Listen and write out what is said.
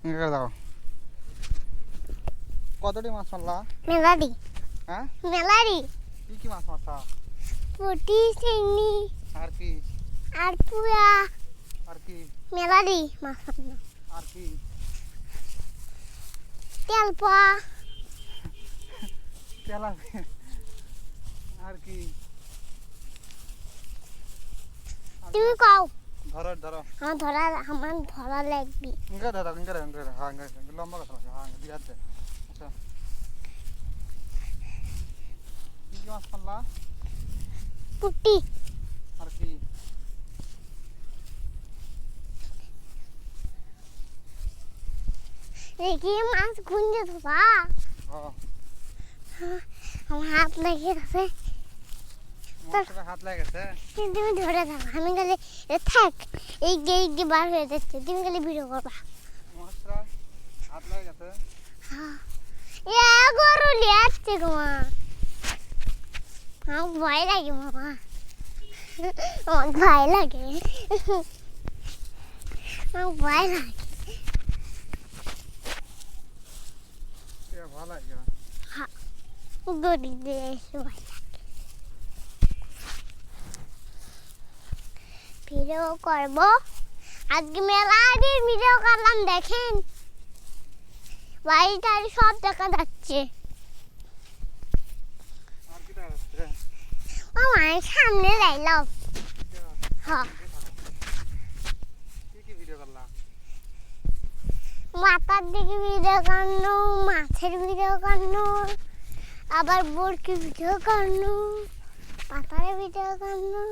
ইংরেজি দাও কতটি মাছ মারলা মেলারি হ্যাঁ মেলারি কি কি মাছ মারছা পুটি চিংড়ি আর কি আর পুয়া আর কি মেলারি মাছ আর কি তেলপা তেলা আর কি তুমি কও ধরো ধরো আমার ধরা লাগবে ইংরেজি ধরো ইংরেজি হ্যাঁ ইংরেজি লম্বা কথা হ্যাঁ দিয়ে আছে আচ্ছা কি কি মাছ মারলা পুটি আর কি দেখি মাছ গুঞ্জে ধরা হ্যাঁ আমার হাত লেগে গেছে মাছের হাত লেগেছে তুমি ধরে থাকো আমি গেলে থাক এই গে বার হয়ে যাচ্ছে তুমি গেলে ভিডিও করবা মাছরা হাত লেগে গেছে এ গরু লিয়াচ্ছে গো মা আমার ভয় লাগে মামা আমার ভয় লাগে আমার ভয় লাগে ভালো লাগে গরু দিয়ে এসে ভয় লাগে ভিডিও করবো আজকে মেলাদিন ভিডিও করলাম দেখেন বাড়িটা সব দেখা যাচ্ছে আর কি দেখাচ্ছে আমার সামনে যাইলাম হ্যাঁ কি কি ভিডিও করলা মাথার দিকে ভিডিও কাটনো মাছের ভিডিও কাটনো আবার বরকি ভিডিও কাটনো পাতারে ভিডিও কাটনো